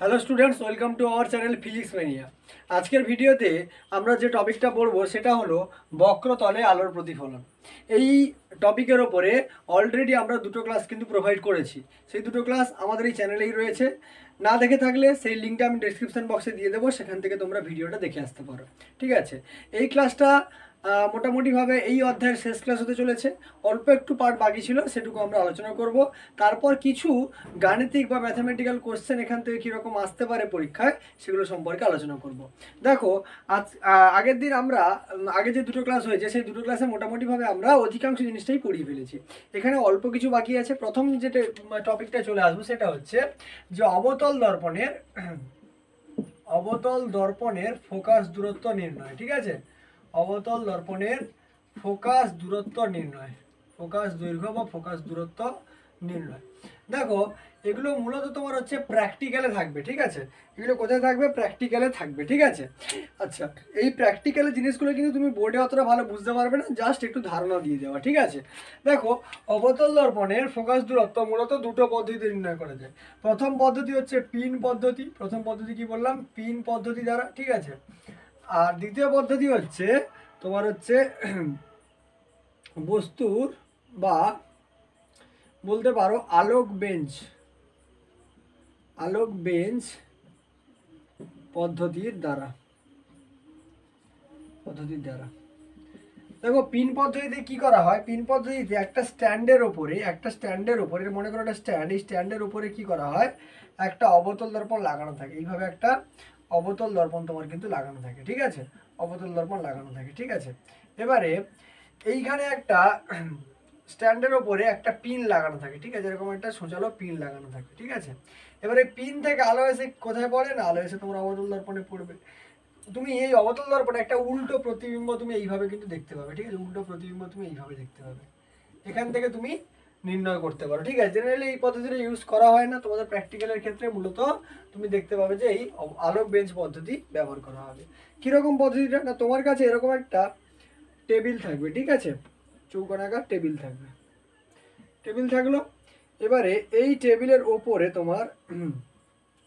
Hello students, welcome to our channel physics mania. আজকের ভিডিওতে আমরা যে টপিকটা পড়বো সেটা হলো বক্রতলে আলোর প্রতিফলন। এই টপিকের ওপরে অলরেডি আমরা দুটো ক্লাস কিন্তু প্রোভাইড করেছি। সেই দুটো ক্লাস আমাদের এই চ্যানেলেই রয়েছে। না দেখে থাকলে সেই লিঙ্কটা আমি ডেসক্রিপশন বক্সে দিয়ে দেবো, সেখান থেকে তোমরা ভিডিওটা দেখে আসতে পারো। ঠিক আছে, এই ক্লাসটা মোটামুটিভাবে এই অধ্যায়ের শেষ ক্লাস হতে চলেছে। অল্প একটু পার্ট বাকি ছিল, সেটুকু আমরা আলোচনা করব। তারপর কিছু গাণিতিক বা ম্যাথামেটিক্যাল কোশ্চেন এখান থেকে কীরকম আসতে পারে পরীক্ষায়, সেগুলো সম্পর্কে আলোচনা করব। দেখো, আজ আগের দিন আমরা আগে যে দুটো ক্লাস হয়েছে সেই দুটো ক্লাসে মোটামুটিভাবে আমরা অধিকাংশ জিনিসটাই পড়িয়ে ফেলেছি। এখানে অল্প কিছু বাকি আছে। প্রথম যে টপিকটা চলে আসবো সেটা হচ্ছে যে অবতল দর্পণের ফোকাস দূরত্ব নির্ণয়। ঠিক আছে, অবতল দর্পণের ফোকাস দূরত্ব নির্ণয়, ফোকাস দৈর্ঘ্য বা ফোকাস দূরত্ব নির্ণয়। দেখো, এগুলো মূলত তোমার হচ্ছে প্র্যাকটিক্যালে থাকবে। ঠিক আছে, এগুলো কোথায় থাকবে? প্র্যাকটিক্যালে থাকবে। ঠিক আছে, আচ্ছা, এই প্র্যাকটিক্যালে জিনিসগুলো কিন্তু তুমি বোর্ডে অতটা ভালো বুঝতে পারবে না, জাস্ট একটু ধারণা দিয়ে দেওয়া। ঠিক আছে, দেখো, অবতল দর্পণের ফোকাস দূরত্ব মূলত দুটো পদ্ধতিতে নির্ণয় করা যায়। প্রথম পদ্ধতি হচ্ছে পিন পদ্ধতি। প্রথম পদ্ধতি কি বললাম? পিন পদ্ধতি দ্বারা। ঠিক আছে, আর দ্বিতীয় পদ্ধতি হচ্ছে তোমার হচ্ছে বস্তুর বা বলতে পারো আলোক বেঞ্চ পদ্ধতির দ্বারা। দেখো, পিন পদ্ধতিতে কি করা হয়? পিন পদ্ধতিতে একটা স্ট্যান্ডের উপরে মনে করো একটা স্ট্যান্ড, এই স্ট্যান্ডের উপরে কি করা হয়? একটা অবতল দর্পণ লাগানো থাকে। এইভাবে একটা অবতল দর্পণ তোমার কিন্তু লাগানো থাকে। ঠিক আছে, অবতল দর্পণ লাগানো থাকে। ঠিক আছে, এবারে এইখানে একটা স্ট্যান্ডের ওপরে একটা পিন লাগানো থাকে। ঠিক আছে, এরকম একটা সোজালো পিন লাগানো থাকে। ঠিক আছে, এবারে পিন থেকে আলো এসে কোথায় পড়ে? না, আলো এসে তোমার অবতল দর্পণে পড়বে। তুমি এই অবতল দর্পণে একটা উল্টো প্রতিবিম্ব তুমি এইভাবে কিন্তু দেখতে পাবে। ঠিক আছে, উল্টো প্রতিবিম্ব তুমি এইভাবে দেখতে পাবে। এখান থেকে তুমি নির্ণয় করতে পারো। ঠিক আছে, জেনারেলি এই পদ্ধতিটা ইউজ করা হয় না, তোমাদের প্র্যাকটিক্যালের ক্ষেত্রে মূলত তুমি দেখতে পাবে যে এই আলোক বেঞ্চ পদ্ধতি ব্যবহার করা হবে। কীরকম পদ্ধতিটা? না, তোমার কাছে এরকম একটা টেবিল থাকবে। ঠিক আছে, চৌকোনাকার টেবিল থাকলো। এবারে এই টেবিলের ওপরে তোমার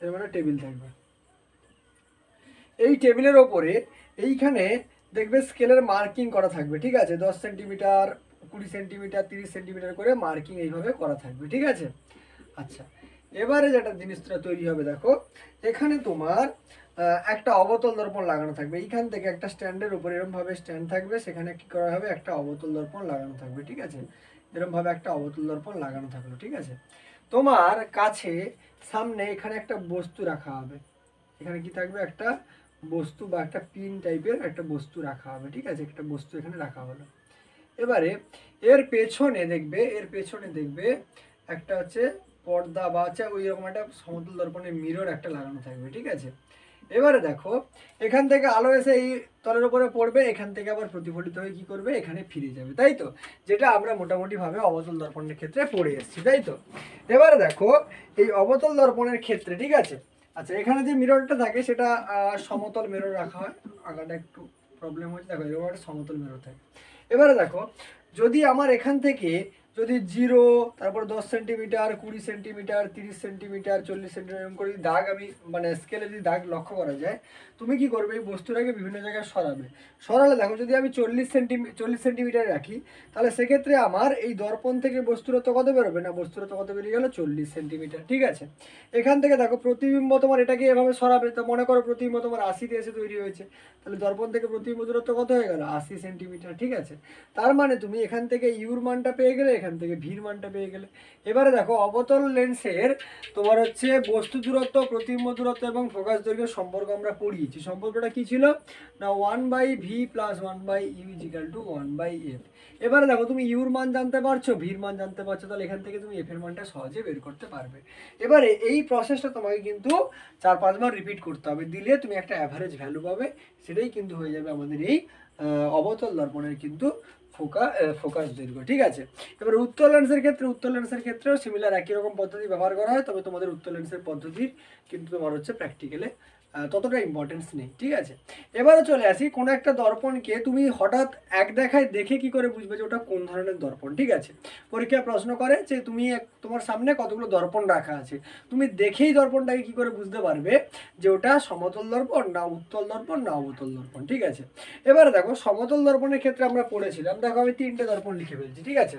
এরকম একটা টেবিল থাকবে। এই টেবিলের ওপরে এইখানে দেখবে স্কেলের মার্কিং করা থাকবে। ঠিক আছে, 10 সেন্টিমিটার, 20 সেন্টিমিটার, 30 সেন্টিমিটার করে মার্কিং এইভাবে করা থাকবে। ঠিক আছে, আচ্ছা, এবারে যেটা জিনিসটা তৈরি হবে, দেখো, এখানে তোমার একটা অবতল দর্পণ লাগানো থাকবে। এইখান থেকে একটা স্ট্যান্ডের উপরে এরকমভাবে স্ট্যান্ড থাকবে, সেখানে কি করা হবে? একটা অবতল দর্পণ লাগানো থাকবে। ঠিক আছে, এরকমভাবে একটা অবতল দর্পণ লাগানো থাকলো। ঠিক আছে, তোমার কাছে সামনে এখানে একটা বস্তু রাখা হবে। এখানে কি থাকবে? একটা বস্তু বা একটা পিন টাইপের একটা বস্তু রাখা হবে। ঠিক আছে, একটা বস্তু এখানে রাখা হলো। এবারে এর পেছনে দেখবে একটা হচ্ছে পর্দা বা হচ্ছে ওই রকম একটা সমতল দর্পণের মিরর একটা লাগানো থাকবে। ঠিক আছে, এবারে দেখো, এখান থেকে আলো এসে এই তলের উপরে পড়বে, এখান থেকে আবার প্রতিফলিত হয়ে কি করবে? এখানে ফিরে যাবে। তাই তো, যেটা আমরা মোটামুটি ভাবে অবতল দর্পণের ক্ষেত্রে পড়ে এসেছি। তাই তো, এবারে দেখো, এই অবতল দর্পণের ক্ষেত্রে, ঠিক আছে, আচ্ছা, এখানে যে মিররটা থাকে সেটা সমতল মিরর রাখা হয়। আগাটা একটু প্রবলেম হচ্ছে, দেখো, এরকম একটা সমতল মিরর থাকে। এবারে দেখো, যদি আমার এখান থেকে যদি 0, তারপর 10 সেন্টিমিটার, 20 সেন্টিমিটার, 30 সেন্টিমিটার, 40 সেন্টিমিটার এরকম করে দাগ আমি মানে স্কেলে যদি দাগ লক্ষ্য করা যায়, তুমি কি করবে? এই বস্তুটাকে বিভিন্ন জায়গায় সরালে দেখো, যদি আমি 40 সেন্টিমিটার রাখি, তাহলে সেক্ষেত্রে আমার এই দর্পণ থেকে বস্তুরত্ব কত বেরোবে? না, বস্তুরত্ব কত বেরিয়ে গেল? 40 সেন্টিমিটার। ঠিক আছে, এখান থেকে দেখো প্রতিবিম্ব তোমার এটাকে এভাবে সরাবে, তো মনে করো প্রতিবিম্ব তোমার 80 এসে তৈরি হয়েছে, তাহলে দর্পণ থেকে প্রতিবিম্ব দূরত্ব কত হয়ে গেল? 80 সেন্টিমিটার। ঠিক আছে, তার মানে তুমি এখান থেকে ইউর মানটা পেয়ে গেলে, এখান থেকে ভির মানটা পেয়ে গেলে। এবারে দেখো, অবতল লেন্সের তোমার হচ্ছে বস্তু দূরত্ব, প্রতিবিম্ব দূরত্ব এবং ফোকাস দৈর্ঘ্যের সম্পর্ক আমরা পড়িয়েছি। সম্পর্কটা কি ছিল? না, 1/v + 1/u = 1/f। এবারে দেখো, তুমি ইউর মান জানতে পারছো, ভির মান জানতে পারছো, তাহলে এখান থেকে তুমি এফ এর মানটা সহজে বের করতে পারবে। এবারে এই প্রসেসটা তোমাকে কিন্তু 4-5 বার রিপিট করতে হবে, দিলে তুমি একটা অ্যাভারেজ ভ্যালু পাবে। সেটাই কিন্তু হয়ে যাবে আমাদের এই অবতল দর্পণের কিন্তু ফোকাস দৈর্ঘ্য। ঠিক আছে, এবার উত্তল লেন্সের ক্ষেত্রেও সিমিলার একই রকম পদ্ধতি ব্যবহার করা হয়, তবে তোমাদের উত্তল লেন্সের পদ্ধতির কিন্তু তোমার হচ্ছে প্র্যাকটিক্যালে ততটা ইম্পর্টেন্স নেই, ঠিক আছে। এবারে চলে আসি, কোনো একটা দর্পণকে তুমি হঠাৎ এক দেখায় দেখে কি করে বুঝবে যে ওটা কোন ধরনের দর্পণ, ঠিক আছে। পরীক্ষায় প্রশ্ন করে যে তুমি তোমার সামনে কতগুলো দর্পণ রাখা আছে, তুমি দেখেই দর্পণটাকে কি করে বুঝতে পারবে যে ওটা সমতল দর্পণ না উত্তল দর্পণ না অবতল দর্পণ, ঠিক আছে। এবারে দেখো সমতল দর্পণের ক্ষেত্রে আমরা পড়েছিলাম, দেখো আমি 3টে দর্পণ লিখে ফেলছি, ঠিক আছে।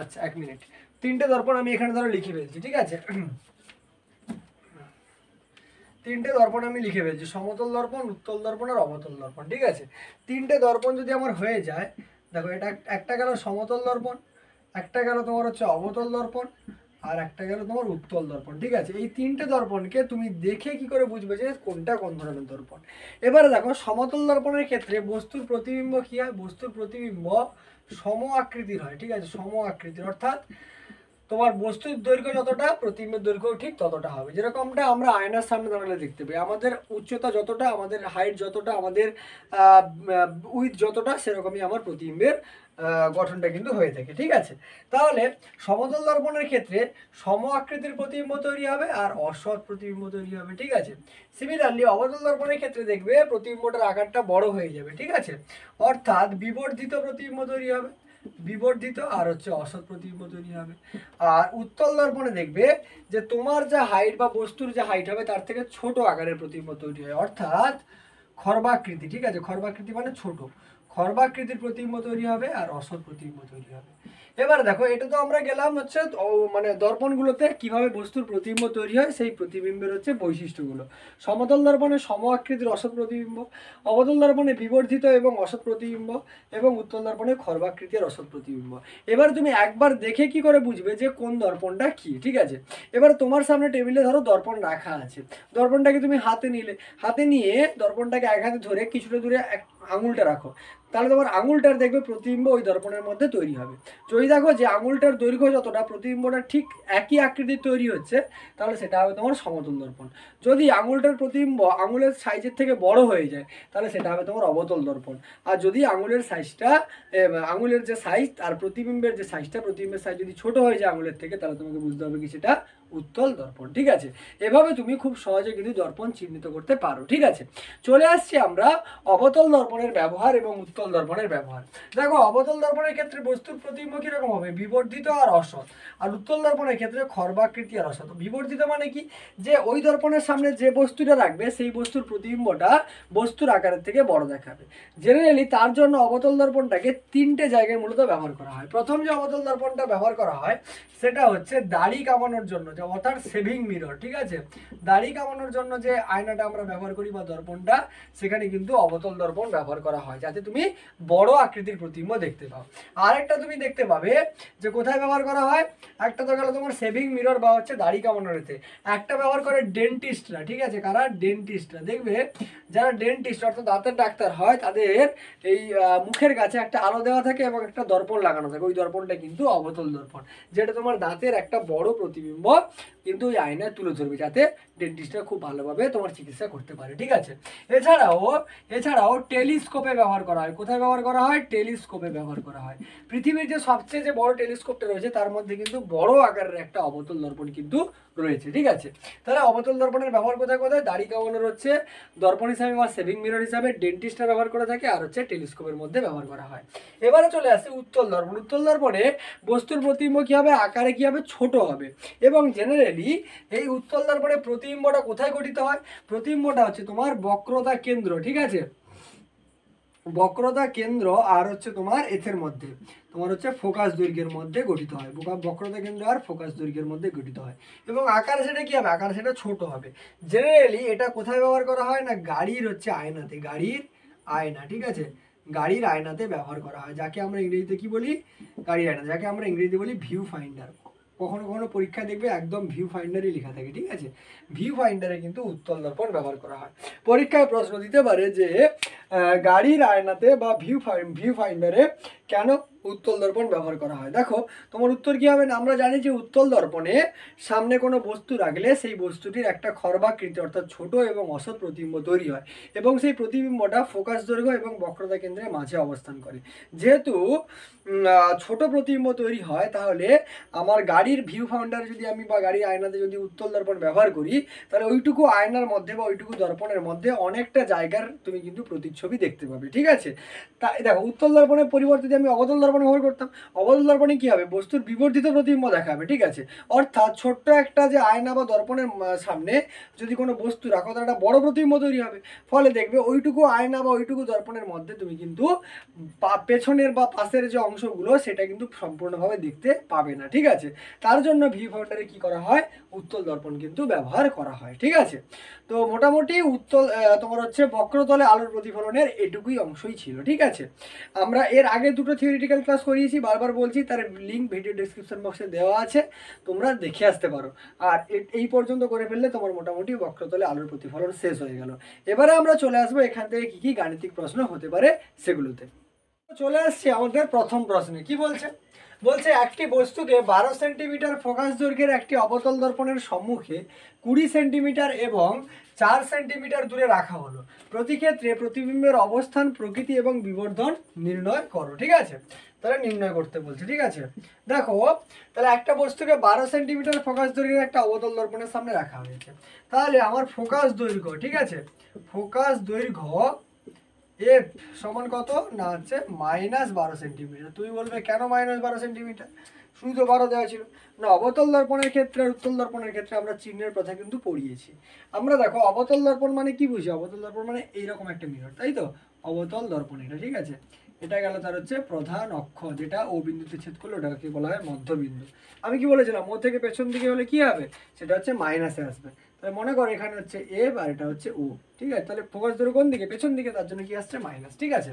আচ্ছা 1 মিনিট, 3টে দর্পণ আমি এখানে ধরো লিখে ফেলছি, ঠিক আছে। 3টে দর্পণ আমি লিখে ফেলছি, সমতল দর্পণ, উত্তল দর্পণ আর অবতল দর্পণ, ঠিক আছে। 3টে দর্পণ যদি আমার হয়ে যায়, দেখো এটা একটা গেল সমতল দর্পণ, একটা গেল তোমার হচ্ছে অবতল দর্পণ, আর একটা গেল তোমার উত্তল দর্পণ, ঠিক আছে। এই 3টে দর্পণকে তুমি দেখে কি করে বুঝবে যে কোনটা কোন ধরনের দর্পণ। এবারে দেখো সমতল দর্পণের ক্ষেত্রে বস্তুর প্রতিবিম্ব কি হয়, বস্তুর প্রতিবিম্ব সম আকৃতির হয়, ঠিক আছে। সম আকৃতির অর্থাৎ তোমার বস্তুর দৈর্ঘ্য যতটা প্রতিবিম্বের দৈর্ঘ্য ঠিক ততটা হবে। যেরকমটা আমরা আয়নার সামনে দাঁড়ালে দেখতে পাই, আমাদের উচ্চতা যতটা, আমাদের হাইট যতটা, আমাদের উইথ যতটা, সেরকমই আমার প্রতিবিম্বের গঠনটা কিন্তু হয়ে থাকে, ঠিক আছে। তাহলে সমতল দর্পণের ক্ষেত্রে সম আকৃতির প্রতিবিম্ব তৈরি হবে আর অসৎ প্রতিবিম্ব তৈরি হবে, ঠিক আছে। সিমিলারলি অবতল দর্পণের ক্ষেত্রে দেখবে প্রতিবিম্বটার আকারটা বড় হয়ে যাবে, ঠিক আছে। অর্থাৎ বিবর্ধিত প্রতিবিম্ব তৈরি হবে, বিবর্ধিত আর হচ্ছে অসৎ প্রতিবিম্ব তৈরি হবে। আর উত্তল দর্পণে দেখবে যে তোমার যা হাইট বা বস্তুর যে হাইট হবে তার থেকে ছোট আকারের প্রতিবিম্ব তৈরি হয়, অর্থাৎ খর্বাকৃতি, ঠিক আছে। খর্বাকৃতি মানে ছোট, খর্বাকৃতির প্রতিবিম্ব তৈরি হবে আর অসৎ প্রতিবিম্ব তৈরি হবে। এবার দেখো এটা তো আমরা গেলাম হচ্ছে মানে দর্পণগুলোতে কিভাবে বস্তুর প্রতিবিম্ব তৈরি হয় সেই প্রতিবিম্বের হচ্ছে বৈশিষ্ট্যগুলো। সমতল দর্পণে সম আকৃতির অসৎ প্রতিবিম্ব, অবতল দর্পণে বিবর্ধিত এবং অসৎ প্রতিবিম্ব, এবং উত্তল দর্পণে খর্বাকৃতির অসৎ প্রতিবিম্ব। এবার তুমি একবার দেখে কি করে বুঝবে যে কোন দর্পণটা কি, ঠিক আছে। এবার তোমার সামনে টেবিলে ধরো দর্পণ রাখা আছে, দর্পণটাকে তুমি হাতে নিলে, হাতে নিয়ে দর্পণটাকে এক হাতে ধরে কিছুটা দূরে আঙুলটা রাখো, তাহলে তোমার আঙুলটার দেখবে প্রতিবিম্ব ওই দর্পণের মধ্যে তৈরি হবে। যদি দেখো যে আঙুলটার দৈর্ঘ্য যতটা প্রতিবিম্বটা ঠিক একই আকৃতির তৈরি হচ্ছে, তাহলে সেটা হবে তোমার সমতল দর্পণ। যদি আঙুলটার প্রতিবিম্ব আঙুলের সাইজের থেকে বড় হয়ে যায়, তাহলে সেটা হবে তোমার অবতল দর্পণ। আর যদি আঙুলের সাইজটা, আঙুলের যে সাইজ আর প্রতিবিম্বের যে সাইজটা, প্রতিবিম্বের সাইজ যদি ছোট হয়ে যায় আঙুলের থেকে, তাহলে তোমাকে বুঝতে হবে কি সেটা উত্তল দর্পণ, ঠিক আছে। এভাবে তুমি খুব সহজে কিন্তু দর্পণ চিহ্নিত করতে পারো, ঠিক আছে। চলে আসছি আমরা অবতল দর্পণের ব্যবহার এবং উত্তল দর্পণের ব্যবহার। দেখো অবতল দর্পণের ক্ষেত্রে বস্তুর প্রতিবিম্ব কিরকম হবে, বিবর্ধিত আর অসৎ। আর উত্তল দর্পণের ক্ষেত্রে খর্বাকৃতি আর অসৎ। বিবর্ধিত মানে কি, যে ওই দর্পণের সামনে যে বস্তুটা রাখবে সেই বস্তুর প্রতিবিম্বটা বস্তুর আকারের থেকে বড় দেখাবে। জেনারেলি তার জন্য অবতল দর্পণটাকে 3টে জায়গায় মূলত ব্যবহার করা হয়। প্রথম যে অবতল দর্পণটা ব্যবহার করা হয় সেটা হচ্ছে দাড়ি কামানোর জন্য, যে অর্থাৎ সেভিং মিরর, ঠিক আছে। দাড়ি কামানোর জন্য যে আয়নাটা আমরা ব্যবহার করি বা দর্পণটা, সেখানে কিন্তু অবতল দর্পণ ব্যবহার করা হয় যাতে তুমি বড় আকৃতির প্রতিবিম্ব দেখতে পাও। আরেকটা তুমি দেখতে পাবে যে কোথায় ব্যবহার করা হয়, একটা তো গেল তোমার সেভিং মিরর বা হচ্ছে দাড়ি কামানোতে, একটা ব্যবহার করে ডেন্টিস্টরা, ঠিক আছে। কারা, ডেন্টিস্টরা। দেখবে যারা ডেন্টিস্ট অর্থাৎ দাঁতের ডাক্তার হয়, তাদের এই মুখের কাছে একটা আলো দেওয়া থাকে এবং একটা দর্পণ লাগানো থাকে, ওই দর্পণটা কিন্তু অবতল দর্পণ, যেটা তোমার দাঁতের একটা বড় প্রতিবিম্ব কিন্তু ওই আয়নায় তুলে ধরবে, যাতে ডেন্টিস্টরা খুব ভালোভাবে তোমার চিকিৎসা করতে পারে, ঠিক আছে। এছাড়াও টেলিস্কোপে ব্যবহার করা হয়। কোথায় ব্যবহার করা হয়, টেলিস্কোপে ব্যবহার করা হয়। পৃথিবীর যে সবচেয়ে যে বড় টেলিস্কোপটা রয়েছে তার মধ্যে কিন্তু বড় আকারের একটা অবতল দর্পণ কিন্তু রয়েছে, ঠিক আছে। তাহলে অবতল দর্পণের ব্যবহার কোথায় কোথায়, দাড়ি কামানোর হচ্ছে দর্পণ হিসাবে বা সেভিং মিরর হিসাবে ডেন্টিস্টরা ব্যবহার করে থাকে, আর হচ্ছে টেলিস্কোপের মধ্যে ব্যবহার করা হয়। এবারে চলে আসে উত্তল দর্পণ। উত্তল দর্পণে বস্তুর প্রতিবিম্ব কি হবে, আকারে কি হবে, ছোট হবে। এবং জেনারেলি এই উত্তল দর্পণে প্রতিবিম্বটা কোথায় গঠিত হয়, প্রতিবিম্বটা হচ্ছে তোমার বক্রতা কেন্দ্র, ঠিক আছে। বক্রতা কেন্দ্র আর হচ্ছে তোমার এর মধ্যে, তোমার হচ্ছে ফোকাস দৈর্ঘ্যের মধ্যে গঠিত হয়। বক্রতা কেন্দ্র আর ফোকাস দৈর্ঘ্যের মধ্যে গঠিত হয়। এবং আকার সেটা কি হবে, আকার সেটা ছোট হবে। জেনারেলি এটা কোথায় ব্যবহার করা হয় না, গাড়ির হচ্ছে আয়নাতে, গাড়ির আয়না, ঠিক আছে। গাড়ির আয়নাতে ব্যবহার করা হয়, যাকে আমরা ইংরেজিতে কি বলি, গাড়ির আয়না, যাকে আমরা ইংরেজিতে বলি ভিউ ফাইন্ডার। কখনো কখনো পরীক্ষায় দেখবে একদম ভিউ ফাইন্ডারই লেখা থাকে, ঠিক আছে। ভিউ ফাইন্ডারে কিন্তু উত্তল দর্পণ ব্যবহার করা হয়। পরীক্ষায় প্রশ্ন দিতে পারে যে গাড়ির আয়নাতে বা ভিউ ফাইন্ডারে কেন উত্তল দর্পণ ব্যবহার করা হয়? দেখো তোমার উত্তর কি হবে না, আমরা জানি যে উত্তল দর্পণে সামনে কোনো বস্তু রাখলে সেই বস্তুটির একটা খর্বাকৃতি অর্থাৎ ছোট এবং অসৎ প্রতিবিম্ব তৈরি হয় এবং সেই প্রতিবিম্বটা ফোকাস দৈর্ঘ্য এবং বক্রতা কেন্দ্রের মাঝে অবস্থান করে। যেহেতু ছোট প্রতিবিম্ব তৈরি হয়, তাহলে আমার গাড়ির ভিউ ফাউন্ডারে যদি আমি বা গাড়ির আয়নাতে যদি উত্তল দর্পণ ব্যবহার করি, তাহলে ওইটুকু আয়নার মধ্যে বা ওইটুকু দর্পণের মধ্যে অনেকটা জায়গার তুমি কিন্তু প্রতিচ্ছবি দেখতে পাবে। ঠিক আছে, তাই দেখো উত্তল দর্পণের পরিবর্তে যদি আমি অবতল দর্পণ ব্যবহার করতাম, অবতল দর্পণে কী হবে, বস্তুর বিবর্ধিত প্রতিবিম্ব দেখাবে। ঠিক আছে, অর্থাৎ ছোট্ট একটা যে আয়না বা দর্পণের সামনে যদি কোনো বস্তু রাখো, তাহলে একটা বড় প্রতিবিম্ব তৈরি হবে। ফলে দেখবে ওইটুকু আয়না বা ওইটুকু দর্পণের মধ্যে তুমি কিন্তু পেছনের বা পাশের যে অংশগুলো সেটা কিন্তু সম্পূর্ণভাবে দেখতে পাবে না। ঠিক আছে, তার জন্য ভিউ ফাউন্ডারে কী করা হয়, উত্তল দর্পণ কিন্তু ব্যবহার করা হয়। ঠিক আছে, তো মোটামুটি উত্তল তোমার হচ্ছে বক্রতলে আলোর প্রতিফলনের এটুকুই অংশই ছিল। ঠিক আছে, আমরা এর আগে দুটো থিওরিটিক্যাল ক্লাস করিয়েছি, বারবার বলছি, তার লিঙ্ক ভিডিও ডিসক্রিপশন বক্সে দেওয়া আছে, তোমরা দেখে আসতে পারো। আর এই পর্যন্ত করে ফেললে তোমার মোটামুটি বক্রতলে আলোর প্রতিফলন শেষ হয়ে গেল। এবারে আমরা চলে আসবো এখান থেকে কী কী গাণিতিক প্রশ্ন হতে পারে সেগুলোতে। চলে আসছে আমাদের প্রথম প্রশ্নে। কি বলছে, বলছে একটি বস্তুকে 12 সেন্টিমিটার ফোকাস দৈর্ঘ্যের একটি অবতল দর্পণের সম্মুখে 20 সেন্টিমিটার এবং 4 সেন্টিমিটার দূরে রাখা হলো। প্রতি ক্ষেত্রে প্রতিবিম্বের অবস্থান, প্রকৃতি এবং বিবর্ধন নির্ণয় করো। ঠিক আছে, তাহলে নির্ণয় করতে বলছে। ঠিক আছে, দেখো তাহলে একটা বস্তুকে 12 সেন্টিমিটার ফোকাস দৈর্ঘ্যের একটা অবতল দর্পণের সামনে রাখা হয়েছে। তাহলে আমার ফোকাস দৈর্ঘ্য, ঠিক আছে, ফোকাস দৈর্ঘ্য এফ সমান কত না হচ্ছে -12 সেন্টিমিটার। তুমি বলবে কেন -12 সেন্টিমিটার, শুধু তো 12 দেওয়া ছিল না। অবতল দর্পণের ক্ষেত্রে আর উত্তল দর্পণের ক্ষেত্রে আমরা চিহ্নের কথা কিন্তু পড়িয়েছি। আমরা দেখো অবতল দর্পণ মানে কি বুঝি, অবতল দর্পণ মানে এইরকম একটা মিরর, তাই তো, অবতল দর্পণ এটা। ঠিক আছে, এটা গেল তার হচ্ছে প্রধান অক্ষ, যেটা ও বিন্দুতে ছেদ করলে ওটাকে বলা হয় মধ্যবিন্দু। আমি কি বলেছিলাম, ও থেকে পেছন দিকে হলে কি হবে, সেটা হচ্ছে মাইনাসে আসবে। তাহলে মনে করো এখানে হচ্ছে এফ আর এটা হচ্ছে ও। ঠিক আছে, তাহলে ফোকাস ধরে কোন দিকে, পেছন দিকে, তার জন্য কি আসছে মাইনাস। ঠিক আছে,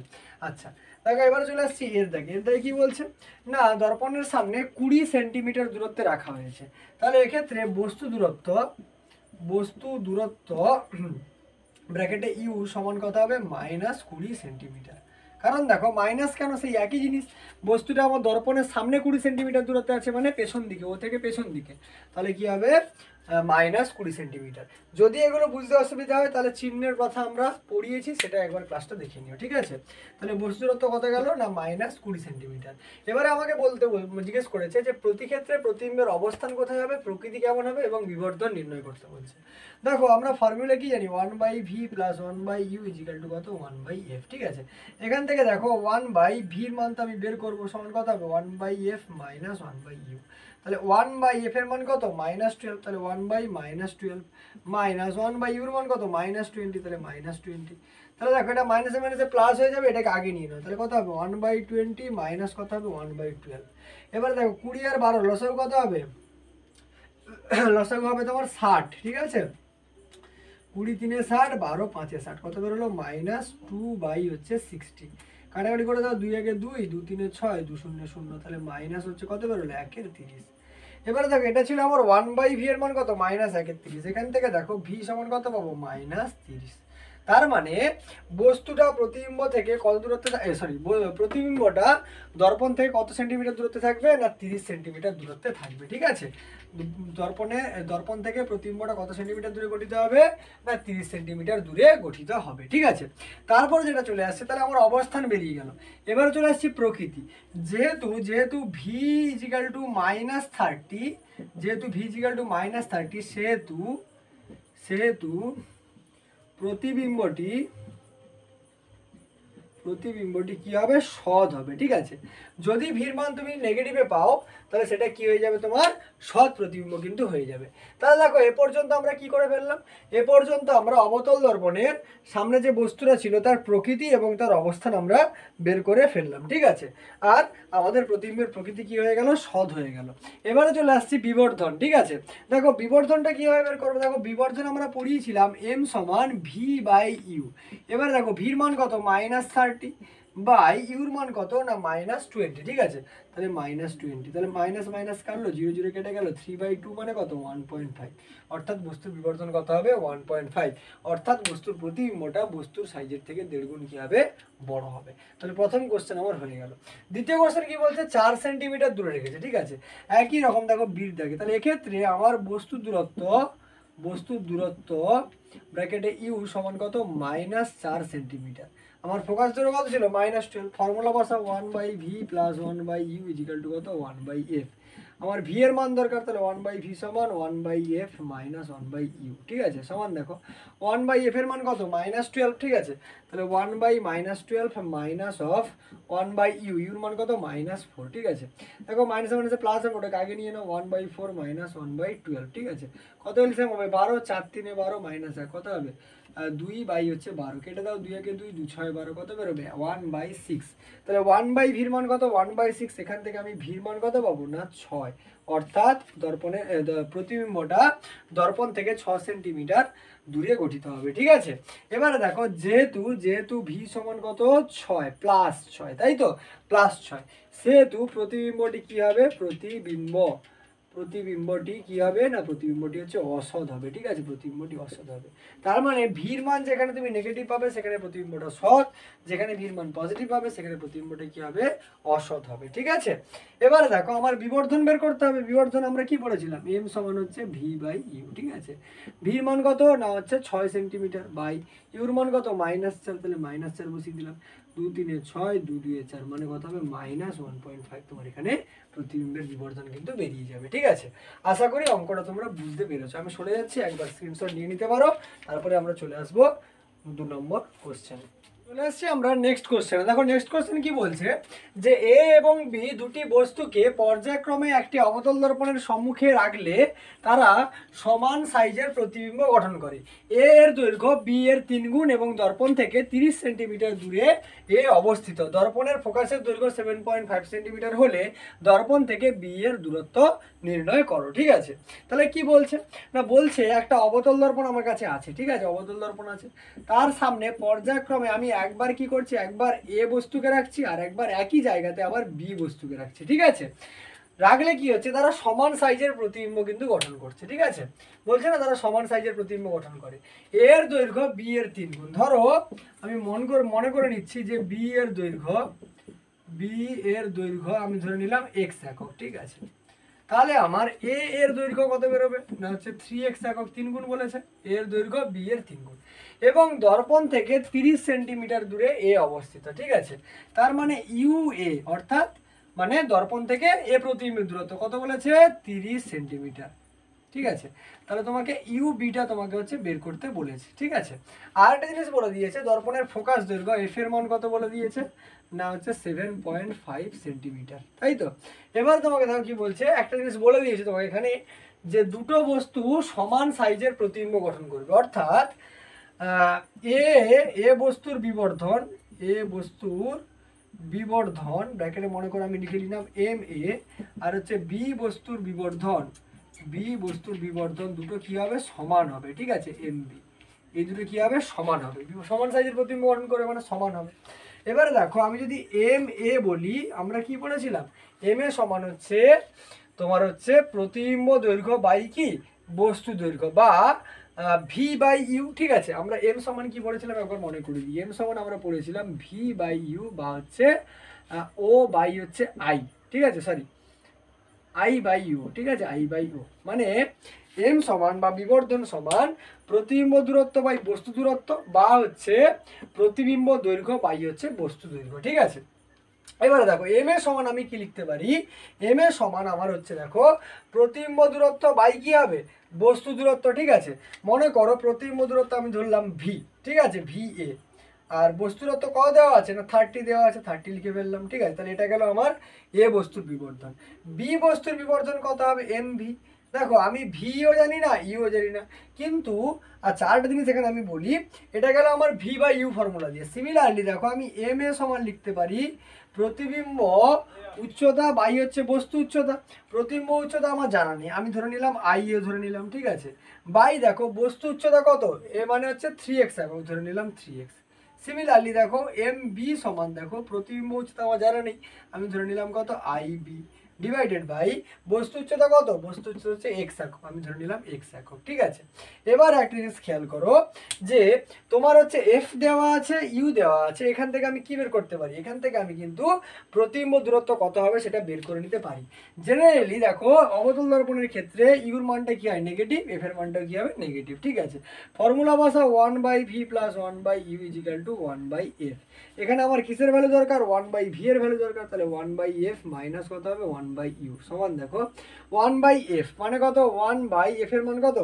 আচ্ছা দেখো এবারে চলে আসছি এর দাগে। এর দাগে কি বলছে না, দর্পণের সামনে 20 সেন্টিমিটার দূরত্বে রাখা হয়েছে। তাহলে এক্ষেত্রে বস্তু দূরত্ব ব্র্যাকেটে ইউ সমান কত হবে, -20 সেন্টিমিটার। কারণ দেখো মাইনাস কেন, সেই একই জিনিস, বস্তুটা আমার দর্পণের সামনে 20 সেন্টিমিটার দূরত্বে আছে, মানে পেছন দিকে, ও থেকে পেছন দিকে, তাহলে কি হবে -20 সেন্টিমিটার। যদি এগুলো বুঝতে অসুবিধা হয় তাহলে চিহ্নের কথা আমরা পড়িয়েছি, সেটা একবার ক্লাসটা দেখে নিও। ঠিক আছে, তাহলে বস্তু দূরত্ব কত গেল না -20 সেন্টিমিটার। এবারে আমাকে জিজ্ঞেস করেছে যে প্রতি ক্ষেত্রে প্রতিবিম্বের অবস্থান কোথায় হবে, প্রকৃতি কেমন হবে এবং বিবর্ধন নির্ণয় করতে বলছে। দেখো আমরা ফর্মুলা কি জানি, 1/v + 1/u = কত, 1/f। ঠিক আছে, এখান থেকে দেখো 1/v এর মান তো আমি বের করবো, সমান কত হবে 1/f - 1/u। তাহলে 1/f এর মান কত, -12। তাহলে 1/-12 মাইনাস 1/u এর মান কত, -20। তাহলে -20। তাহলে দেখো এটা মাইনাসে মাইনাসে প্লাস হয়ে যাবে, এটাকে আগে নিয়ে নাও। তাহলে কত হবে 1/20 মাইনাস কত হবে 1/12। এবারে দেখো 20 আর 12 লসাগু কত হবে, লসাগু হবে তোমার 60। ঠিক আছে, 20 3 60, 12 5 60, কত বেরোলো -2/60। কাটাকাটি করে দাও, 2 1 2, 2 3 6, 2 0 0, তাহলে মাইনাস হচ্ছে কত বেরোলো 1 30। এবারে দেখো এটা ছিল আমার 1/v এর মান কত, -1/30। এখান থেকে দেখো v সমান কত পাবো, -30। তার মানে বস্তুটা প্রতিবিম্ব থেকে কত দূরত্বে, প্রতিবিম্বটা দর্পণ থেকে কত সেন্টিমিটার দূরত্বে থাকবে না, 30 সেন্টিমিটার দূরত্বে থাকবে। ঠিক আছে, দর্পণ থেকে প্রতিবিম্বটা কত সেন্টিমিটার দূরে গঠিত হবে না, 30 সেন্টিমিটার দূরে গঠিত হবে। ঠিক আছে, তারপরে যেটা চলে আসছে, তাহলে আমার অবস্থান বেরিয়ে গেল। এবারে চলে আসছি প্রকৃতি। যেহেতু v = -30, যেহেতু v = -30, সেহেতু প্রতিবিম্বটি কি হবে, সৎ হবে। ঠিক আছে, যদি ভির মান তুমি নেগেটিভে পাও তাহলে সেটা কি হয়ে যাবে, তোমার সৎ প্রতিবিম্ব কিন্তু হয়ে যাবে। তাহলে দেখো এ পর্যন্ত আমরা কি করে ফেললাম, এ পর্যন্ত আমরা অবতল দর্পণের সামনে যে বস্তুটা ছিল তার প্রকৃতি এবং তার অবস্থান আমরা বের করে ফেললাম। ঠিক আছে, আর আমাদের প্রতিবিম্বের প্রকৃতি কি হয়ে গেল, সৎ হয়ে গেল। এবারে চলে আসছি বিবর্ধন। ঠিক আছে, দেখো বিবর্ধনটা কীভাবে বের করবো, দেখো বিবর্ধন আমরা পড়িয়েছিলাম m = v/u। এবারে দেখো ভির মান কত, -30, বাই ইউর মান কত না -20, ঠিক আছে। তাহলে -20, তাহলে মাইনাস মাইনাস কাটলো, 0 0 কেটে গেল, 3/2 মানে কত 1.5, অর্থাৎ বস্তুর বিবর্ধন কত হবে 1.5, অর্থাৎ বস্তুর প্রতিবিম্বটা বস্তুর সাইজের থেকে 1.5 গুণ কি হবে বড় হবে। তাহলে প্রথম কোশ্চেন আমার হয়ে গেল। দ্বিতীয় কোশ্চেন কি বলছে 4 সেন্টিমিটার দূরে রেখেছে, ঠিক আছে। একই রকম দেখো বিট দেখে, তাহলে এক্ষেত্রে আমার বস্তুর দূরত্ব ব্র্যাকেটে ইউ সমান কত -4 সেন্টিমিটার। আমার ফোকাস দূরত্ব কত ছিল -12, ফর্মুলা বসা 1/v + 1/u = কত 1/f। আমার ভি এর মান দরকার, তাহলে 1/v সমান 1/f - 1/u, ঠিক আছে। সমান দেখো 1/f এর মান কত -12, ঠিক আছে। তাহলে 1/-12 মাইনাস অফ 1/u, ইউর মান কত -4, ঠিক আছে। দেখো মাইনাসে মাইনাসে প্লাস হবে, ওটাকে আগে নিয়ে নাও, 1/4 - 1/12, ঠিক আছে। কত এলসিএম হবে 12, 4 3 12 -1 কত হবে 2/12, কেটে দাও, 2 একে 2, 2 6 12, কত বেরোবে 1/6। তাহলে 1/v মান কত 1/6, এখান থেকে আমি ভির মান কত পাবো না 6, অর্থাৎ প্রতিবিম্বটা দর্পণ থেকে 6 সেন্টিমিটার দূরে গঠিত হবে, ঠিক আছে। এবারে দেখো যেহেতু ভি সমান কত 6 + 6, তাই তো +6, সেহেতু প্রতিবিম্বটি কি হবে প্রতিবিম্বটি কি হবে না প্রতিবিম্বটি হচ্ছে অসৎ হবে, ঠিক আছে। প্রতিবিম্বটি অসৎ হবে, তার মানে ভির মান যেখানে তুমি নেগেটিভ পাবে সেখানে প্রতিবিম্বটা সৎ, যেখানে ভির মান পজিটিভ পাবে সেখানে প্রতিবিম্বটা কি হবে অসৎ হবে, ঠিক আছে। এবারে দেখো আমার বিবর্ধন বের করতে হবে। বিবর্ধন আমরা কি পড়েছিলাম, এম সমান হচ্ছে v/u, ঠিক আছে। ভির মান কত না হচ্ছে 6 সেন্টিমিটার, বাই ইউর মান কত -4, তাহলে -4 বসিয়ে দিলাম, 2 3 6, 2 2 4 মানে কত হবে -1.5। তোমার এখানে প্রতিবিম্বের বিবর্ধন কিন্তু বেরিয়ে যাবে, ঠিক আছে। আশা করি অঙ্কটা তোমরা বুঝতে পেরেছো। আমি সরে যাচ্ছি, একবার স্ক্রিনশট নিয়ে নিতে পারো, তারপরে আমরা চলে আসবো 2 নম্বর কোশ্চেন। চলে আসছি আমরা নেক্সট কোশ্চেনে। দেখো নেক্সট কোশ্চেন কি বলছে যে এ এবং বি দুটি বস্তুকে পর্যায়ক্রমে একটি অবতল দর্পণের সম্মুখে রাখলে তারা সমান সাইজের প্রতিবিম্ব গঠন করে। এ এর দৈর্ঘ্য বি এর 3 গুণ এবং দর্পণ থেকে 30 সেন্টিমিটার দূরে এ অবস্থিত। দর্পণের ফোকাসের দৈর্ঘ্য 7.5 সেন্টিমিটার হলে দর্পণ থেকে বি এর দূরত্ব নির্ণয় করো, ঠিক আছে। তাহলে কি বলছে না বলছে একটা অবতল দর্পণ আমার কাছে আছে, ঠিক আছে। অবতল দর্পণ আছে, তার সামনে পর্যায়ক্রমে আমি একবার কি করছি, একবার এ বস্তুকে রাখছি আর একবার একই জায়গাতে আবার বি বস্তুকে রাখছি, ঠিক আছে। রাখলে কি হচ্ছে, তারা সমান সাইজের প্রতিবিম্ব কিন্তু গঠন করছে, ঠিক আছে। বলছে না তারা সমান সাইজের প্রতিবিম্ব গঠন করে। এর দৈর্ঘ্য বি এর 3 গুণ। ধরো আমি মনে করে নিচ্ছি যে বি এর দৈর্ঘ্য আমি ধরে নিলাম x একক, ঠিক আছে। তাহলে আমার এ এর দৈর্ঘ্য কত বেরোবে না হচ্ছে 3x একক, 3 গুণ বলেছে, এর দৈর্ঘ্য বি এর 3 গুণ, এবং দর্পণ থেকে 30 সেন্টিমিটার দূরে এ অবস্থিত, ঠিক আছে। তার মানে ইউ এ, অর্থাৎ মানে দর্পণ থেকে এ প্রতিবিম্বের দূরত্ব কত বলেছে 30 সেন্টিমিটার, ঠিক আছে। তাহলে তোমাকে ইউ বিটা তোমাকে হচ্ছে বের করতে বলেছে, ঠিক আছে। আর একটা জিনিস বলে দিয়েছে দর্পণের ফোকাস দৈর্ঘ্য এফ এর মান কত বলে দিয়েছে না হচ্ছে 7.5 সেন্টিমিটার, তাই তো। এবার তোমাকে দেখো কি বলছে, একটা জিনিস বলে দিয়েছে তোমাকে এখানে যে দুটো বস্তু সমান সাইজের প্রতিবিম্ব গঠন করবে, অর্থাৎ এ বস্তুর বিবর্ধন ব্র্যাকেটে মনে করে আমি লিখে নিলাম এম এ, আর হচ্ছে বি বস্তুর বিবর্ধন দুটো কি হবে সমান হবে, ঠিক আছে। এম বি এই দুটো কি হবে সমান হবে, সমান সাইজের প্রতিবিম্ব গঠন করে মানে সমান হবে। এবারে দেখো আমি যদি এম এ বলি, আমরা কি পড়েছিলাম এম এ সমান হচ্ছে তোমার হচ্ছে প্রতিবিম্ব দৈর্ঘ্য বাই কি বস্তু দৈর্ঘ্য বা v/u, ঠিক আছে। আমরা এম সমান কি পড়েছিলাম একবার মনে করে দিই, এম সমান আমরা পড়েছিলাম v/u বা হচ্ছে ও বাই হচ্ছে আই, ঠিক আছে, সরি I/u, ঠিক আছে, I/u মানে এম সমান বা বিবর্ধন সমান প্রতিবিম্ব দূরত্ব বাই বস্তু দূরত্ব বা হচ্ছে প্রতিবিম্ব দৈর্ঘ্য বাই হচ্ছে বস্তু দৈর্ঘ্য, ঠিক আছে। এবারে দেখো এম এর সমান আমি কি লিখতে পারি, এম এর সমান আমার হচ্ছে দেখো প্রতিবিম্ব দূরত্ব বাই কি হবে বস্তু দূরত্ব, ঠিক আছে। মনে করো প্রতিবিম্ব দূরত্ব আমি ধরলাম ভি, ঠিক আছে, ভি এ, আর বস্তুর দূরত্ব কত দেওয়া আছে না 30 দেওয়া আছে, 30 লিখে ফেললাম, ঠিক আছে। তাহলে এটা গেল আমার এ বস্তুর বিবর্ধন। বি বস্তুর বিবর্ধন কত হবে এম ভি। দেখো আমি ভিও জানি না ইউও জানি না, কিন্তু আচ্ছা আরেকটা জিনিস এখানে আমি বলি, এটা গেল আমার v/u ফর্মুলা দিয়ে। সিমিলারলি দেখো আমি এম এ সমান লিখতে পারি প্রতিবিম্ব উচ্চতা বাই হচ্ছে বস্তু উচ্চতা। প্রতিবিম্ব উচ্চতা আমার জানা নেই, আমি ধরে নিলাম আই এ ধরে নিলাম, ঠিক আছে, বাই দেখো বস্তু উচ্চতা কত এ মানে হচ্ছে 3x একক, ধরে নিলাম 3x। সিমিলারলি দেখো এম বি সমান দেখো প্রতিবিম্ব উচ্চতা আমার জানা নেই, আমি ধরে নিলাম কত আই বি ডিভাইডেড বাই বস্তু উচ্চতা কত, বস্তু উচ্চতা হচ্ছে এক্স একক, আমি ধরে নিলাম এক্স একক। ঠিক আছে, এবার একটা জিনিস খেয়াল করো যে তোমার হচ্ছে এফ দেওয়া আছে, ইউ দেওয়া আছে, এখান থেকে আমি কি বের করতে পারি, এখান থেকে আমি কিন্তু প্রতিবিম্ব দূরত্ব কত হবে সেটা বের করে নিতে পারি। জেনারেলি দেখো অবতল দর্পণের ক্ষেত্রে ইউর মানটা কি হয় নেগেটিভ, এফ এর মানটা কি হবে নেগেটিভ। ঠিক আছে, ফর্মুলা বসা 1/v + 1/u = 1/f। এখানে আমার কিসের ভ্যালু দরকার, 1/v এর ভ্যালু দরকার, তাহলে 1/f মাইনাস কত হবে 1/u সমান দেখো 1/f মানে কত, 1/f এর মান কত,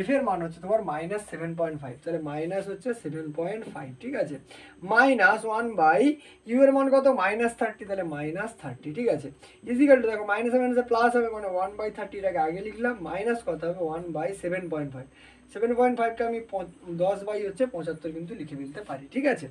f এর মান হচ্ছে তোমার -7.5, তাহলে মাইনাস হচ্ছে 7.5। ঠিক আছে, মাইনাস 1/u এর মান কত -30, তাহলে -30। ঠিক আছে, ইজিক্যাল টু দেখো মাইনাসে মাইনাসে প্লাস হবে, মানে 1/30 এটাকে আগে লিখলাম, মাইনাস কত হবে 1/7.5। 7.5কে আমি 10/75 কিন্তু লিখে ফেলতে পারি। ঠিক আছে,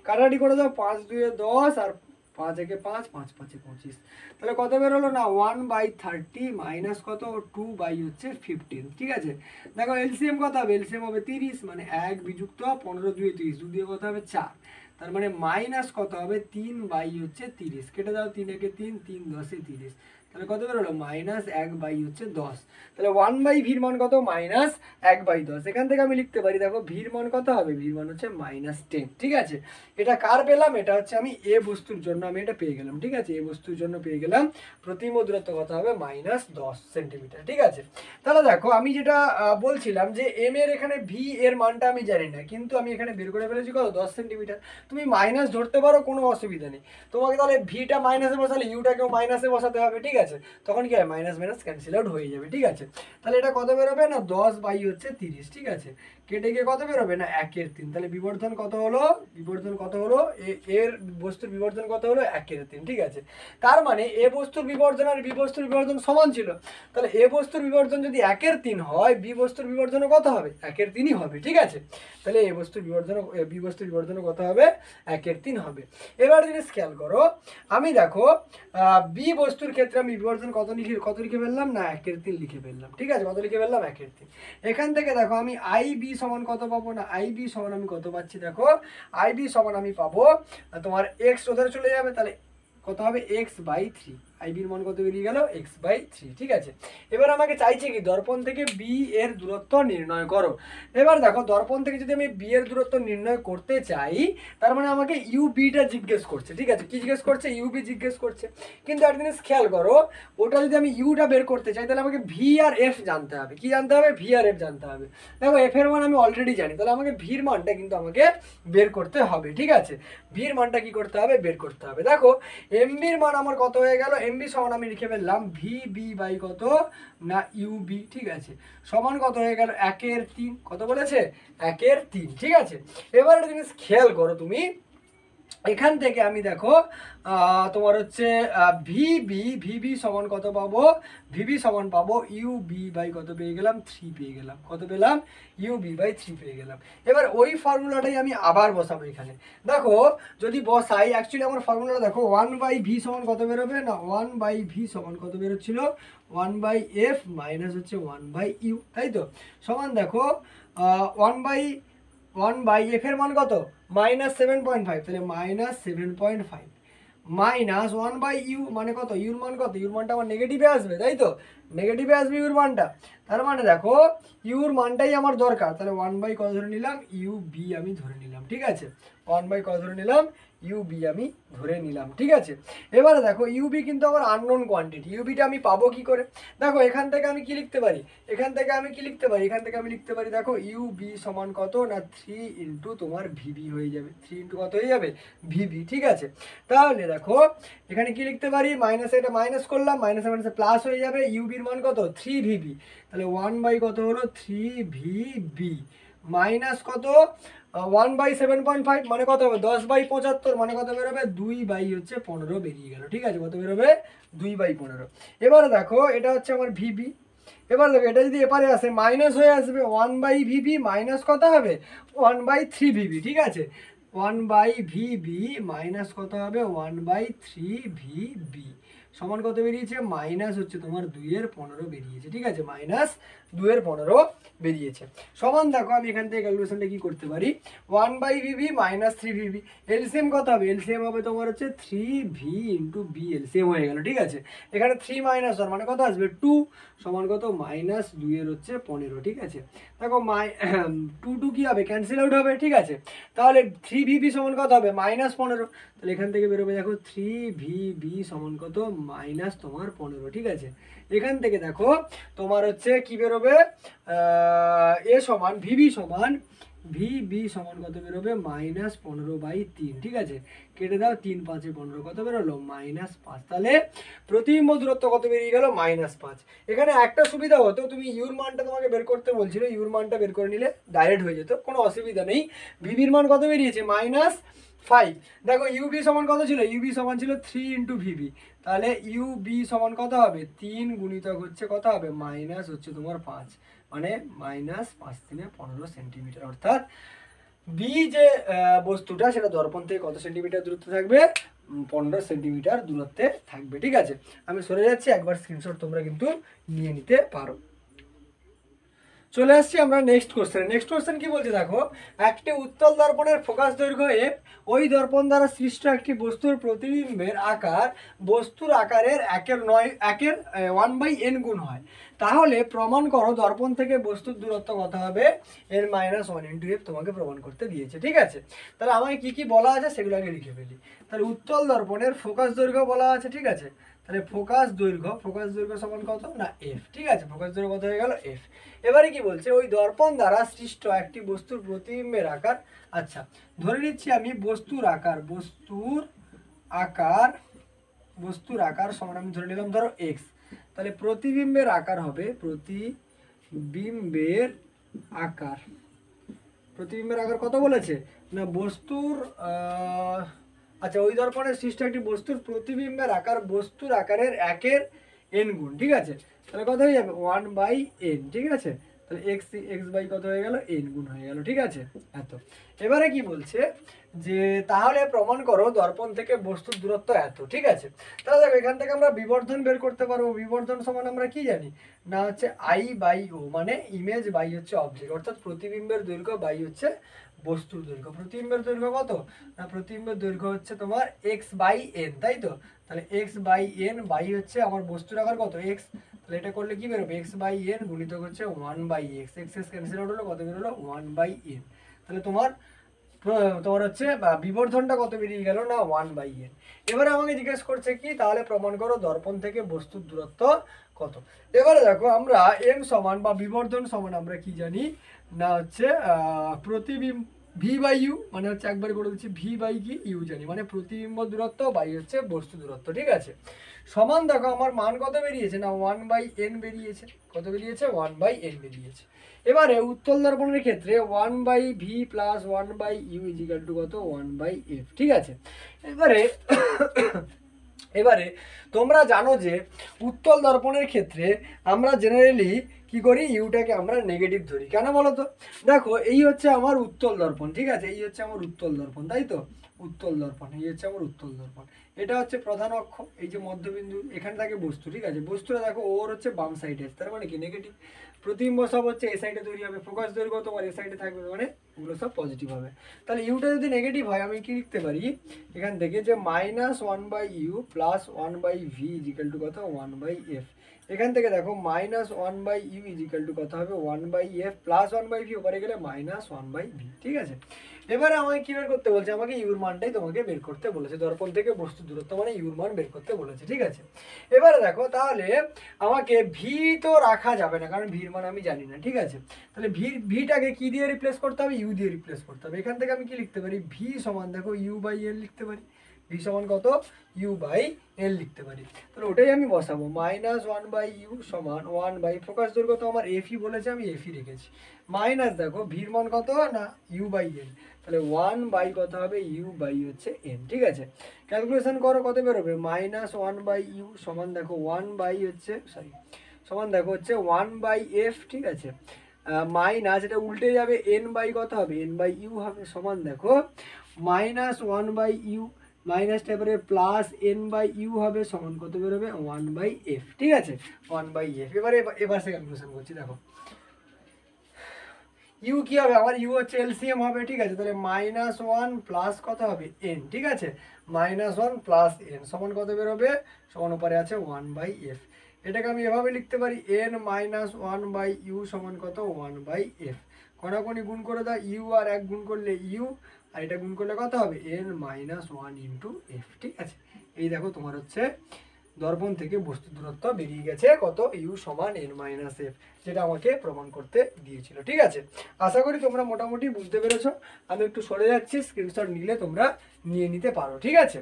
কাটাকাটি করে দাও, 5 2 10 আর 5 1 5 5 5 25, তাহলে কত বের হলো না 1/30 মাইনাস কত 2/15। ঠিক আছে, দেখো এলসিএম কত হবে, এলসিএম হবে 30, মানে 1 বিযুক্ত 15 2 30, 2 দিয়ে কত হবে 4, তার মানে মাইনাস কত হবে 3/30, কেটে দাও 3 1 3 3 10 30, তাহলে কত বের হলো -1/10, তাহলে 1/ভির মান কত -1/10। এখান থেকে আমি লিখতে পারি দেখো ভির মান কত হবে, ভির মান হচ্ছে -10। ঠিক আছে, এটা কার পেলাম, এটা হচ্ছে আমি এ বস্তুর জন্য আমি এটা পেয়ে গেলাম। ঠিক আছে, এ বস্তুর জন্য পেয়ে গেলাম প্রতিবিম্ব দূরত্ব কত হবে -10 সেন্টিমিটার। ঠিক আছে, তাহলে দেখো আমি যেটা বলছিলাম যে এম এর এখানে ভি এর মানটা আমি জানি না, কিন্তু আমি এখানে বের করে ফেলেছি কত 10 সেন্টিমিটার। তুমি মাইনাস ধরতে পারো, কোনো অসুবিধা নেই, তোমাকে তাহলে ভিটা মাইনাসে বসালে ইউটাকেও মাইনাসে বসাতে হবে। ঠিক আছে, তখন কি হয় মাইনাস মাইনাস ক্যান্সেল আউট হয়ে যাবে। ঠিক আছে, তাহলে এটা কত বেরোবে না 10/30। ঠিক আছে, কেটে গিয়ে কত বেরোবে না 1/3, তাহলে বিবর্ধন কত হলো, বিবর্ধন কত হলো, এর বস্তুর বিবর্ধন কত হলো 1/3। ঠিক আছে, তার মানে এ বস্তুর বিবর্ধন আর বি বস্তুর বিবর্ধন সমান ছিল, তাহলে এ বস্তুর বিবর্ধন যদি 1/3 হয়, বি বস্তুর বিবর্ধনও কত হবে 1/3 হবে। ঠিক আছে, তাহলে এ বস্তুর বিবর্ধন বি বস্তুর বিবর্ধন কত হবে 1/3 হবে। এবার জিনিস খেয়াল করো, আমি দেখো বি বস্তুর ক্ষেত্রে আমি বিবর্ধন কত লিখে ফেললাম না 1/3 লিখে ফেললাম। ঠিক আছে, কত লিখে ফেললাম 1/3। এখান থেকে দেখো আমি আই বি সমান কত পাবো না, আই বি সমান আমি কত পাচ্ছি, দেখো আই বি সমান আমি পাবো তোমার এক্স ওধারে চলে যাবে, তাহলে কত হবে x/3, আইবির মান কত বেরিয়ে গেল x/3। ঠিক আছে, এবার আমাকে চাইছে কি দর্পণ থেকে বি এর দূরত্ব নির্ণয় করো। এবার দেখো দর্পণ থেকে যদি আমি বি এর দূরত্ব নির্ণয় করতে চাই, তার মানে আমাকে ইউবিটা জিজ্ঞেস করছে। ঠিক আছে, কি জিজ্ঞেস করছে, ইউবি জিজ্ঞেস করছে, কিন্তু একটা জিনিস খেয়াল করো, ওটা যদি আমি ইউটা বের করতে চাই তাহলে আমাকে ভি আর এফ জানতে হবে। কি জানতে হবে, ভি আর এফ জানতে হবে। দেখো এফ এর মান আমি অলরেডি জানি, তাহলে আমাকে ভির মানটা কিন্তু আমাকে বের করতে হবে। ঠিক আছে, ভির মানটা কি করতে হবে, বের করতে হবে। দেখো এমবির মান আমার কত হয়ে গেল, এমবি সমান আমি লিখে ফেললাম ভিবি বাই কত না ইউবি। ঠিক আছে, সমান কত হয়ে গেল 1/3, কত বলেছে 1/3। ঠিক আছে, এবার একটা জিনিস খেয়াল করো তুমি, এখান থেকে আমি দেখো তোমার হচ্ছে ভিবি সমান কত পাবো, ভিবি সমান পাবো ইউবি বাই কত পেয়ে গেলাম 3 পেয়ে গেলাম, কত পেলাম UB/3 পেয়ে গেলাম। এবার ওই ফর্মুলাটাই আমি আবার বসাবো এখানে। দেখো যদি বসাই, অ্যাকচুয়ালি আমার ফর্মুলাটা দেখো 1/v সমান কত বেরোবে না, 1/v সমান কত বেরোচ্ছিল 1/f মাইনাস হচ্ছে 1/u, তাই তো, সমান দেখো 1/f এর মান কত -7.5, তাহলে -7.5 মাইনাস 1/u মানে কত, ইউর মান কত, ইউর মানটা আমার নেগেটিভে আসবে, তাই তো, নেগেটিভে আসবে ইউর মানটা, তার মানে দেখো ইউর মানটাই আমার দরকার, তাহলে 1/, কত ধরে নিলাম UB আমি ধরে নিলাম। ঠিক আছে, 1/, কত ধরে নিলাম UB আমি ধরে নিলাম। ঠিক আছে, এবারে দেখো UB কিন্তু আমার আননোন কোয়ান্টিটি, ইউবিটা আমি পাবো কি করে, দেখো এখান থেকে আমি কি লিখতে পারি, এখান থেকে আমি কি লিখতে পারি, এখান থেকে আমি লিখতে পারি দেখো UB সমান কত না 3 ইন্টু তোমার VB হয়ে যাবে, 3 ইন্টু কত হয়ে যাবে VB। ঠিক আছে, তাহলে দেখো এখানে কি লিখতে পারি, মাইনাস, এটা মাইনাস করলাম, মাইনাসে মাইনাসে প্লাস হয়ে যাবে, ইউবির মান কত 3VB, তাহলে 1/, কত হলো 3VB মাইনাস কত 1/7.5 মানে কত হবে 10/75, মানে কত বেরোবে 2/15 বেরিয়ে গেল। ঠিক আছে, কত বেরোবে 2/15। এবারে দেখো এটা হচ্ছে আমার ভিবি, এবার দেখো এটা যদি এপারে আসে মাইনাস হয়ে আসবে 1/VB মাইনাস কত হবে 1/3VB। ঠিক আছে, 1/VB মাইনাস কত হবে 1/3VB সমান কত বেরিয়েছে, মাইনাস হচ্ছে তোমার 2/15 বেরিয়েছে, ঠিক আছে, মাইনাস 2/15 বেরিয়েছে। সমান দেখো আমি এখান থেকে ক্যালকুলেশনটা কি করতে পারি, 1/VB মাইনাস 3VB, এলসিএম কত হবে, এলসিএম হবে তোমার হচ্ছে 3V ইন্টু বি, এলসিএম হয়ে গেল, ঠিক আছে। এখানে 3 মাইনাস 1 মানে কত আসবে 2, সমান কত মাইনাস 2/15, ঠিক আছে। দেখো 2 কি হবে, ক্যান্সেল আউট হবে, ঠিক আছে। তাহলে 3VB সমান কত হবে, -15, তাহলে এখান থেকে বেরোবে দেখো 3VB সমান কত, মাইনাস তোমার 15, ঠিক আছে। এখান থেকে দেখো তোমার হচ্ছে কি বেরোবে, এ সমান ভিবি সমান কত বেরোবে, -15/3, ঠিক আছে। কেটে দাও, 3 5 15, কত বেরোলো, -5। তাহলে প্রতিবিম্ব দূরত্ব কত বেরিয়ে গেল, -5। এখানে একটা সুবিধা হতো, তুমি ইউর মানটা তোমাকে বের করতে বলছিল, ইউর মানটা বের করে নিলে ডাইরেক্ট হয়ে যেত, কোনো অসুবিধা নেই। ভিবির মান কত বেরিয়েছে, -5। দেখো ইউবি সমান কত ছিল, ইউবি সমান ছিল 3 ইন্টু ভিবি, তাহলে ইউবি সমান কত হবে, 3 গুণিতক হচ্ছে কত হবে, মাইনাস হচ্ছে তোমার 5, মানে -5×3=15 সেন্টিমিটার। অর্থাৎ বি যে বস্তুটা সেটা দর্পণ থেকে কত সেন্টিমিটার দূরত্বে থাকবে, 15 সেন্টিমিটার দূরত্বে থাকবে, ঠিক আছে। আমি সরে যাচ্ছি, একবার স্ক্রিনশট তোমরা কিন্তু নিয়ে নিতে পারো। চলে আসছি আমরা নেক্সট কোশ্চেন। নেক্সট কোশ্চেন কি বলছে দেখো, একটি উত্তল দর্পণের ফোকাস দৈর্ঘ্য f, ওই দর্পণ দ্বারা সৃষ্ট একটি বস্তুর প্রতিবিম্বের আকার বস্তুর আকারের 1/n গুণ হয়, তাহলে প্রমাণ করো দর্পণ থেকে বস্তুর দূরত্ব কত হবে, এর -1 × f তোমাকে প্রমাণ করতে দিয়েছে, ঠিক আছে। তাহলে আমাকে কি কি বলা আছে সেগুলো আগে লিখে ফেলি। তাহলে উত্তল দর্পণের ফোকাস দৈর্ঘ্য বলা আছে, ঠিক আছে। তাহলে ফোকাস দৈর্ঘ্য সমান কত না f, ঠিক আছে। ফোকাস দৈর্ঘ্য কত হয়ে গেল f। এবারে কি বলছে, ওই দর্পণ দ্বারা সৃষ্ট একটি বস্তুর প্রতিবিম্বের আকার, আচ্ছা ধরে নিচ্ছি আমি বস্তুর আকার সমান আমি ধরে নিলাম ধরো x, তাহলে প্রতিবিম্বের আকার হবে, প্রতিবিম্বের আকার কত বলেছে না, বস্তুর আচ্ছা ওই দর্পণের সৃষ্ট একটি বস্তুর প্রতিবিম্বের আকার বস্তুর আকারের 1/n গুণ, ঠিক আছে। তাহলে কত হয়ে যাবে, 1/n, ঠিক আছে। তাহলে x বাই কত হয়ে গেল, n গুণ হয়ে গেল, ঠিক আছে। এত। এবারে কি বলছে যে তাহলে প্রমাণ করো দর্পণ থেকে বস্তুর দূরত্ব এত, ঠিক আছে। তাহলে দেখো এখান থেকে আমরা বিবর্ধন বের করতে পারবো। বিবর্ধন সমান আমরা কি জানি না, হচ্ছে I/O, মানে ইমেজ বাই হচ্ছে অবজেক্ট, অর্থাৎ প্রতিবিম্বের দৈর্ঘ্য বাই হচ্ছে বস্তুর দৈর্ঘ্য। প্রতিবিম্বের দৈর্ঘ্য কত না, প্রতিবিম্বের দৈর্ঘ্য হচ্ছে তোমার x/n, তাই তো। তাহলে x/n বাই হচ্ছে আমার বস্তুর আকার কত x, তাহলে এটা করলে কি বেরোবে, x/n গুণিতক হচ্ছে 1/x, x ক্যান্সেল আউট হলো, কত বেরোলো 1/n। তাহলে তোমার হচ্ছে বিবর্ধনটা কত বেরিয়ে গেল না 1/n। এবারে আমাকে জিজ্ঞেস করছে কি, তাহলে প্রমাণ করো দর্পণ থেকে বস্তুর দূরত্ব কত। এবারে দেখো আমরা m সমান বা বিবর্ধন সমান আমরা কি জানি না, হচ্ছে প্রতিবিম্ব v/u, মানে হচ্ছে একবার করে দিচ্ছি v/u জানি, মানে প্রতিবিম্ব দূরত্ব বাই হচ্ছে বস্তু দূরত্ব, ঠিক আছে। সমান দেখো আমার মান কত বেরিয়েছে না 1/n বেরিয়েছে, কত বেরিয়েছে 1/n বেরিয়েছে। এবারে উত্তল দর্পণের ক্ষেত্রে 1/v plus 1/u is equal two কত, 1/f, ঠিক আছে। এবারে তোমরা জানো যে উত্তল দর্পণের ক্ষেত্রে আমরা জেনারেলি কি করি, ইউটাকে আমরা নেগেটিভ ধরি, কেন বলো তো। দেখো এই হচ্ছে আমার উত্তল দর্পণ, ঠিক আছে, এই হচ্ছে আমার উত্তল দর্পণ, তাই তো। উত্তল দর্পণ, এই হচ্ছে আমার উত্তল দর্পণ, এটা হচ্ছে প্রধান অক্ষ, এই যে মধ্যবিন্দু, এখানে থাকে বস্তু, ঠিক আছে। বস্তুটা দেখো ওর হচ্ছে বাম সাইডে আছে, তার মানে কি নেগেটিভ। প্রতিবিম্ব সব হচ্ছে এ সাইডে তৈরি হবে, ফোকাস দৈর্ঘ্য তোমার এ সাইডে থাকবে, মানে ওগুলো সব পজিটিভ হবে। তাহলে ইউটা যদি নেগেটিভ হয় আমি কি লিখতে পারি এখান থেকে, যে -1/u plus 1/v is equal two কত, 1/f। এখান থেকে দেখো -1/u ইজিক্যাল টু কত হবে, 1/f প্লাস 1/v, ওপরে গেলে -1/v, ঠিক আছে। এবারে আমাকে কি বের করতে বলছে, আমাকে ইউর মানটাই তোমাকে বের করতে বলেছে, দর্পণ থেকে বস্তু দূরত্ব মানে ইউর মান বের করতে বলেছে, ঠিক আছে। এবারে দেখো তাহলে আমাকে ভি তো রাখা যাবে না, কারণ ভির মান আমি জানি না, ঠিক আছে। তাহলে ভিটাকে কি দিয়ে রিপ্লেস করতে হবে, ইউ দিয়ে রিপ্লেস করতে হবে। এখান থেকে আমি কি লিখতে পারি, ভি সমান দেখো u/n লিখতে পারি, ভি সমান কত, u/n লিখতে পারি। তাহলে ওটাই আমি বসাবো, -1/u সমান 1/, ফোকাস দৈর্ঘ্য তো আমার এফই বলেছে, আমি এফই রেখেছি, মাইনাস দেখো ভির মান কত না u/n, তাহলে 1/ কত হবে, u/n, ঠিক আছে। ক্যালকুলেশন করো কত বেরোবে, -1/u সমান দেখো 1/ হচ্ছে সমান দেখো হচ্ছে 1/f, ঠিক আছে। মাইনাস এটা উল্টে যাবে, n/, কত হবে n/u হবে, সমান দেখো -1/u মাইনাসটা এবারে প্লাস এন বাই ইউ হবে সমান কত বেরোবে 1/f, ঠিক আছে 1/f। এবার সে ক্যালকুলেশন করছি, দেখো ইউ কি হবে, আমার ইউ হচ্ছে এলসিএম হবে, ঠিক আছে, তাহলে -1 প্লাস কত হবে এন, ঠিক আছে, -1 প্লাস এন সমান কত বেরোবে, সমান উপরে আছে 1/f। এটাকে আমি এভাবে লিখতে পারি n -1/u সমান কত 1/f। কোনাকুনি গুণ করে দাও, ইউ আর 1 গুণ করলে ইউ, আর এটা গুণ করলে কত হবে n -1 ইন্টু এফ, ঠিক আছে। এই দেখো তোমার হচ্ছে দর্পণ থেকে বস্তু দূরত্ব বেরিয়ে গেছে কত, ইউ সমান n-f, যেটা আমাকে প্রমাণ করতে দিয়েছিল, ঠিক আছে। আশা করি তোমরা মোটামুটি বুঝতে পেরেছো। আমি একটু সরে যাচ্ছি, স্ক্রিনশট নিলে তোমরা নিয়ে নিতে পারো, ঠিক আছে।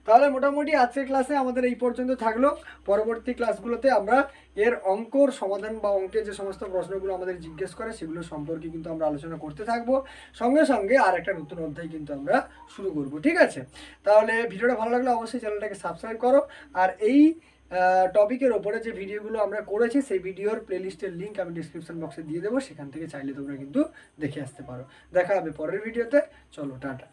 তাহলে মোটামুটি আজকের ক্লাসে আমাদের এই পর্যন্ত থাকলো। পরবর্তী ক্লাসগুলোতে আমরা এর অঙ্কর সমাধান বা অঙ্কের যে সমস্ত প্রশ্নগুলো আমাদের জিজ্ঞেস করে সেগুলো সম্পর্কে কিন্তু আমরা আলোচনা করতে থাকবো। সঙ্গে সঙ্গে আর একটা নতুন অধ্যায় কিন্তু আমরা শুরু করব, ঠিক আছে। তাহলে ভিডিওটা ভালো লাগলে অবশ্যই চ্যানেলটাকে সাবস্ক্রাইব করো। আর এই টপিকের ওপরে যে ভিডিওগুলো আমরা করেছি সেই ভিডিওর প্লেলিস্টের লিঙ্ক আমি ডিসক্রিপশন বক্সে দিয়ে দেবো, সেখান থেকে চাইলে তোমরা কিন্তু দেখে আসতে পারো। দেখা হবে পরের ভিডিওতে, চলো টাটা।